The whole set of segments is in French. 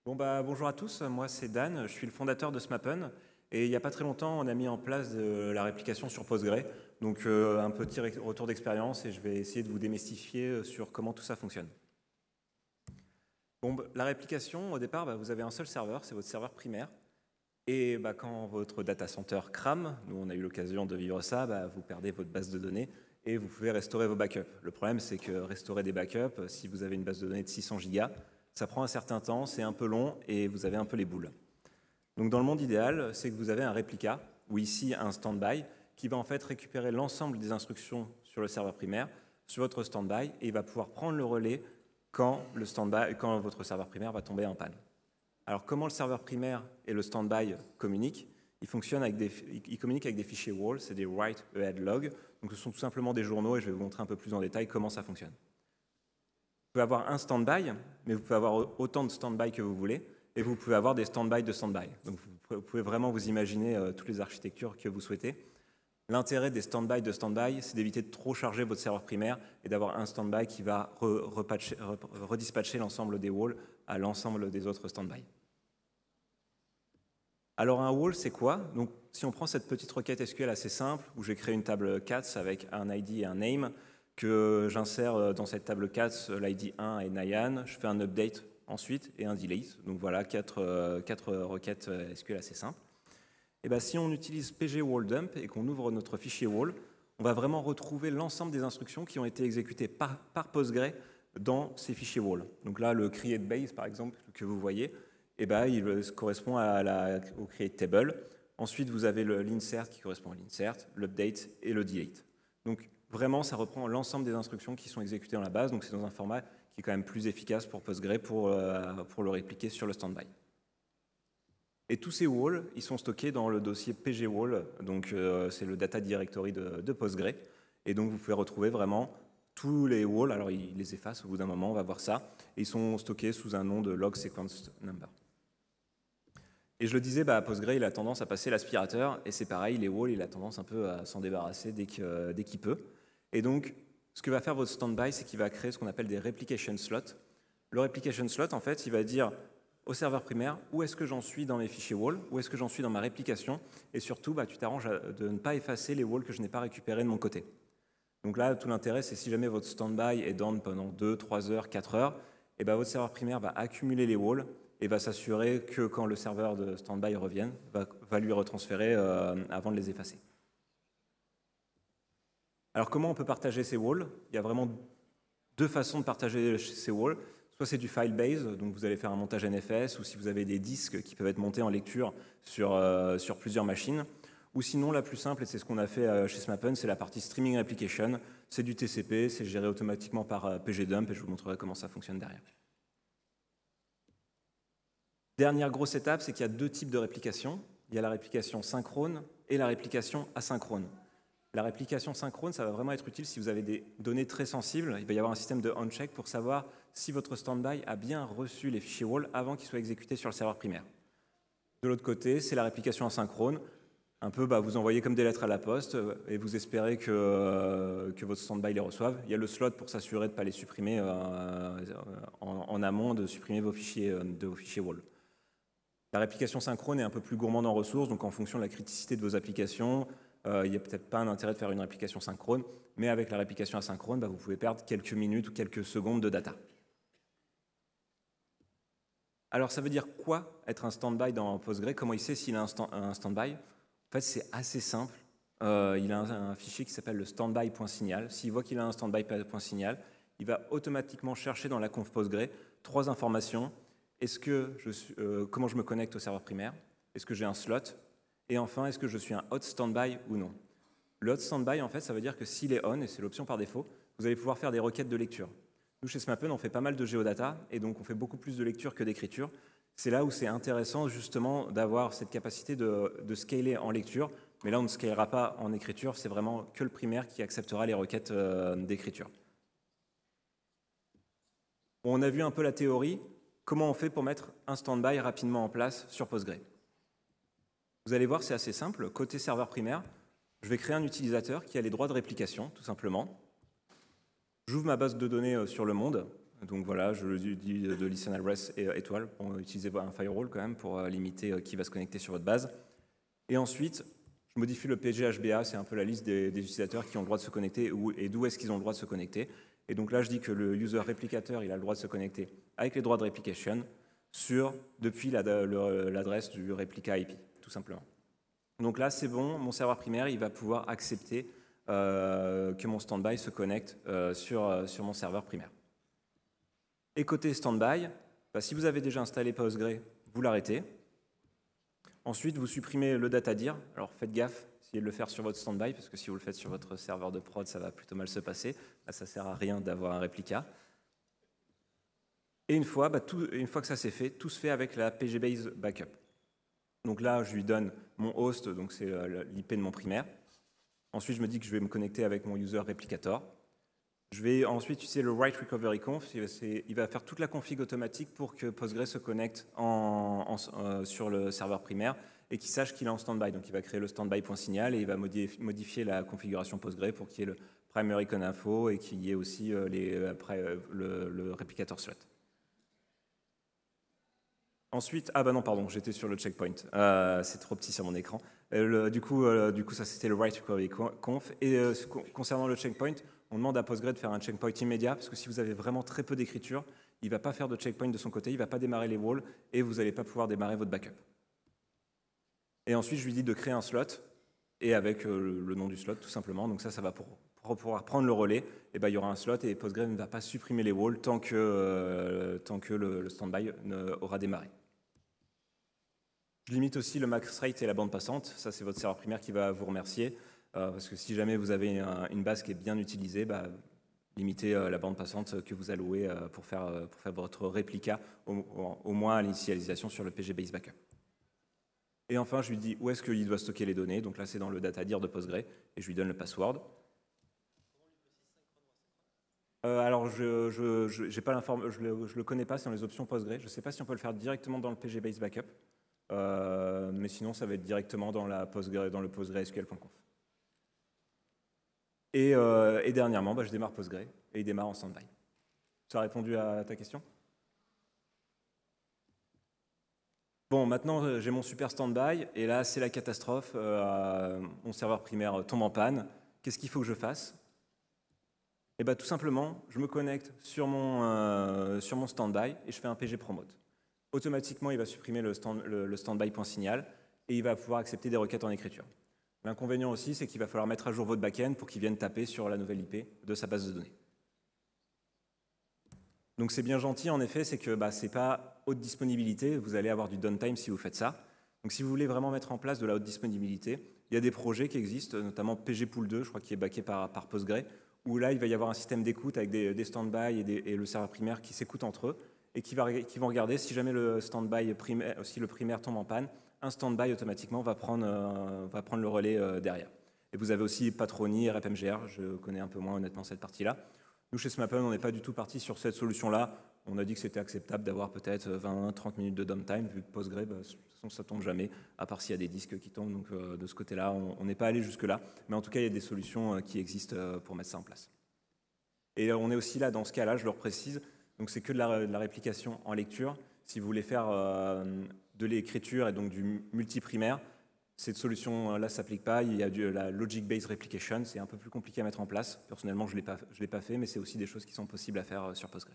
Bonjour à tous, moi c'est Dan, je suis le fondateur de SMAPN et il n'y a pas très longtemps on a mis en place la réplication sur Postgre, donc un petit retour d'expérience et je vais essayer de vous démystifier sur comment tout ça fonctionne. La réplication au départ vous avez un seul serveur, c'est votre serveur primaire et quand votre data center crame, nous on a eu l'occasion de vivre ça, vous perdez votre base de données et vous pouvez restaurer vos backups. Le problème c'est que restaurer des backups, si vous avez une base de données de 600 gigas, ça prend un certain temps, c'est un peu long et vous avez un peu les boules. Donc dans le monde idéal, c'est que vous avez un réplica, ou ici un standby, qui va en fait récupérer l'ensemble des instructions sur le serveur primaire, sur votre standby, et il va pouvoir prendre le relais quand votre serveur primaire va tomber en panne. Alors comment le serveur primaire et le standby communiquent? Ils communiquent avec des fichiers WAL, c'est des Write Ahead Log, donc ce sont tout simplement des journaux et je vais vous montrer un peu plus en détail comment ça fonctionne. Vous pouvez avoir un standby, mais vous pouvez avoir autant de standby que vous voulez, et vous pouvez avoir des standby de standby. Donc vous pouvez vraiment vous imaginer toutes les architectures que vous souhaitez. L'intérêt des standby de standby, c'est d'éviter de trop charger votre serveur primaire et d'avoir un standby qui va redispatcher l'ensemble des walls à l'ensemble des autres standby. Alors un wall, c'est quoi? Donc si on prend cette petite requête SQL assez simple, où j'ai créé une table cats avec un ID et un name, que j'insère dans cette table cats l'ID 1 et Nyan, je fais un update ensuite et un delete. Donc voilà, quatre requêtes SQL assez simples. Et si on utilise pg-wall-dump et qu'on ouvre notre fichier wall, on va vraiment retrouver l'ensemble des instructions qui ont été exécutées par Postgre dans ces fichiers wall. Donc là, le create base, par exemple, que vous voyez, il correspond au create table. Ensuite, vous avez l'insert qui correspond à l'insert, l'update et le delete. Donc vraiment, ça reprend l'ensemble des instructions qui sont exécutées dans la base. Donc c'est dans un format qui est quand même plus efficace pour Postgre pour le répliquer sur le standby. Et tous ces walls, ils sont stockés dans le dossier pg-wall, donc c'est le data directory de Postgre. Et donc vous pouvez retrouver vraiment tous les walls. Alors il les efface au bout d'un moment, on va voir ça. Et ils sont stockés sous un nom de log sequence number. Et je le disais, Postgre, il a tendance à passer l'aspirateur, et c'est pareil, les walls, il a tendance un peu à s'en débarrasser dès qu'il peut. Et donc, ce que va faire votre standby, c'est qu'il va créer ce qu'on appelle des replication slots. Le replication slot, en fait, il va dire au serveur primaire où est-ce que j'en suis dans mes fichiers wall, où est-ce que j'en suis dans ma réplication, et surtout, tu t'arranges de ne pas effacer les walls que je n'ai pas récupérés de mon côté. Donc là, tout l'intérêt, c'est si jamais votre standby est down pendant 2, 3 heures, 4 heures, et votre serveur primaire va accumuler les walls et va s'assurer que quand le serveur de standby revienne, va lui retransférer avant de les effacer. Alors comment on peut partager ces walls? Il y a vraiment deux façons de partager ces walls. Soit c'est du file base, donc vous allez faire un montage NFS, ou si vous avez des disques qui peuvent être montés en lecture sur plusieurs machines. Ou sinon, la plus simple, et c'est ce qu'on a fait chez SMAPN, c'est la partie streaming application. C'est du TCP, c'est géré automatiquement par pg-dump, et je vous montrerai comment ça fonctionne derrière. Dernière grosse étape, c'est qu'il y a deux types de réplication. Il y a la réplication synchrone et la réplication asynchrone. La réplication synchrone, ça va vraiment être utile si vous avez des données très sensibles. Il va y avoir un système de on-check pour savoir si votre standby a bien reçu les fichiers WAL avant qu'ils soient exécutés sur le serveur primaire. De l'autre côté, c'est la réplication asynchrone. Un peu, vous envoyez comme des lettres à la poste et vous espérez que votre standby les reçoive. Il y a le slot pour s'assurer de ne pas les supprimer en amont, de supprimer vos fichiers WAL. La réplication synchrone est un peu plus gourmande en ressources, donc en fonction de la criticité de vos applications, il n'y a peut-être pas un intérêt de faire une réplication synchrone, mais avec la réplication asynchrone, vous pouvez perdre quelques minutes ou quelques secondes de data. Alors ça veut dire quoi être un standby dans Postgre? Comment il sait s'il a un standby? En fait, c'est assez simple. Il a un fichier qui s'appelle le standby.signal. S'il voit qu'il a un standby.signal, il va automatiquement chercher dans la conf Postgre 3 informations. Comment je me connecte au serveur primaire? Est-ce que j'ai un slot? Et enfin, est-ce que je suis un hot standby ou non? Le hot standby, en fait, ça veut dire que s'il est on, et c'est l'option par défaut, vous allez pouvoir faire des requêtes de lecture. Nous, chez SMAPN, on fait pas mal de géodata, et donc on fait beaucoup plus de lecture que d'écriture. C'est là où c'est intéressant, justement, d'avoir cette capacité de scaler en lecture. Mais là, on ne scalera pas en écriture, c'est vraiment que le primaire qui acceptera les requêtes d'écriture. On a vu un peu la théorie. Comment on fait pour mettre un standby rapidement en place sur Postgre? Vous allez voir, c'est assez simple. Côté serveur primaire, je vais créer un utilisateur qui a les droits de réplication, tout simplement. J'ouvre ma base de données sur le monde. Donc voilà, je lui dis de listen address et étoile pour utiliser un firewall quand même pour limiter qui va se connecter sur votre base. Et ensuite, je modifie le PGHBA, c'est un peu la liste des utilisateurs qui ont le droit de se connecter et d'où est-ce qu'ils ont le droit de se connecter. Et donc là, je dis que le user réplicateur, il a le droit de se connecter avec les droits de replication depuis l'adresse du réplica IP, tout simplement. Donc là, c'est bon, mon serveur primaire, il va pouvoir accepter que mon standby se connecte sur mon serveur primaire. Et côté standby, si vous avez déjà installé Postgre, vous l'arrêtez. Ensuite, vous supprimez le datadir. Alors faites gaffe, essayez de le faire sur votre standby, parce que si vous le faites sur votre serveur de prod, ça va plutôt mal se passer. Là, ça ne sert à rien d'avoir un réplica. Et une fois que ça s'est fait, tout se fait avec la PGBase Backup. Donc là, je lui donne mon host, donc c'est l'IP de mon primaire. Ensuite, je me dis que je vais me connecter avec mon user replicator. Je vais ensuite utiliser le write recovery conf. Il va faire toute la config automatique pour que Postgre se connecte sur le serveur primaire et qu'il sache qu'il est en standby. Donc, il va créer le standby.signal et il va modifier la configuration Postgre pour qu'il y ait le primary coninfo et qu'il y ait aussi le replicator slot. Ensuite, non, pardon, j'étais sur le checkpoint. C'est trop petit sur mon écran. Du coup, ça c'était le write recovery conf. Et concernant le checkpoint, on demande à Postgre de faire un checkpoint immédiat, parce que si vous avez vraiment très peu d'écriture, il ne va pas faire de checkpoint de son côté, il ne va pas démarrer les walls, et vous n'allez pas pouvoir démarrer votre backup. Et ensuite, je lui dis de créer un slot, et avec le nom du slot, tout simplement. Donc ça va pour pouvoir prendre le relais, et il y aura un slot, et Postgre ne va pas supprimer les walls tant que le standby aura démarré. Je limite aussi le max rate et la bande passante. Ça, c'est votre serveur primaire qui va vous remercier. Parce que si jamais vous avez une base qui est bien utilisée, limitez la bande passante que vous allouez pour faire votre réplica, au moins à l'initialisation sur le PGBase Backup. Et enfin, je lui dis où est-ce qu'il doit stocker les données. Donc là, c'est dans le datadir de Postgre, et je lui donne le password. Alors, je le connais pas, c'est dans les options Postgre. Je ne sais pas si on peut le faire directement dans le PGBase Backup. Mais sinon, ça va être directement dans le PostgreSQL.conf. Et dernièrement, je démarre Postgre et il démarre en standby. Ça a répondu à ta question? Bon, maintenant, j'ai mon super standby et là, c'est la catastrophe. Mon serveur primaire tombe en panne. Qu'est-ce qu'il faut que je fasse? Tout simplement, je me connecte sur mon standby et je fais un PG promote. Automatiquement, il va supprimer le standby.signal et il va pouvoir accepter des requêtes en écriture. L'inconvénient aussi, c'est qu'il va falloir mettre à jour votre backend pour qu'il vienne taper sur la nouvelle IP de sa base de données. Donc c'est bien gentil, en effet, c'est que ce n'est pas haute disponibilité, vous allez avoir du downtime si vous faites ça. Donc si vous voulez vraiment mettre en place de la haute disponibilité, il y a des projets qui existent, notamment PGPool2, je crois qu'il est backé par Postgre, où là, il va y avoir un système d'écoute avec des standby et le serveur primaire qui s'écoutent entre eux et qui vont regarder si jamais le primaire tombe en panne, un standby automatiquement va prendre le relais derrière. Et vous avez aussi Patroni et RepMGR, je connais un peu moins honnêtement cette partie-là. Nous, chez SMAPL, on n'est pas du tout parti sur cette solution-là. On a dit que c'était acceptable d'avoir peut-être 20-30 minutes de downtime, vu que Postgre, de toute façon, ça ne tombe jamais, à part s'il y a des disques qui tombent. Donc, de ce côté-là, on n'est pas allé jusque-là. Mais en tout cas, il y a des solutions qui existent pour mettre ça en place. Et on est aussi là, dans ce cas-là, je le précise, donc c'est que de la réplication en lecture. Si vous voulez faire de l'écriture et donc du multiprimaire, cette solution-là ne s'applique pas. Il y a la logic-based replication, c'est un peu plus compliqué à mettre en place. Personnellement, je ne l'ai pas fait, mais c'est aussi des choses qui sont possibles à faire sur Postgre.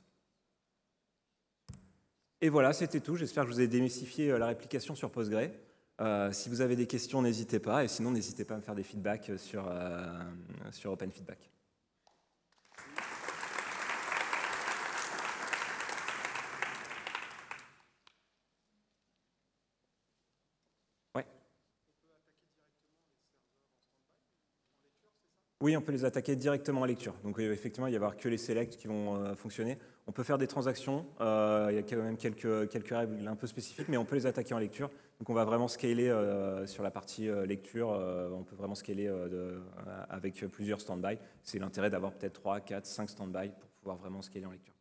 Et voilà, c'était tout. J'espère que je vous ai démystifié la réplication sur Postgre. Si vous avez des questions, n'hésitez pas. Et sinon, n'hésitez pas à me faire des feedbacks sur OpenFeedback. Oui, on peut les attaquer directement en lecture. Donc effectivement, il va y avoir que les selects qui vont fonctionner. On peut faire des transactions. Il y a quand même quelques règles un peu spécifiques, mais on peut les attaquer en lecture. Donc on va vraiment scaler sur la partie lecture. On peut vraiment scaler avec plusieurs standby. C'est l'intérêt d'avoir peut-être 3, 4, 5 standby pour pouvoir vraiment scaler en lecture.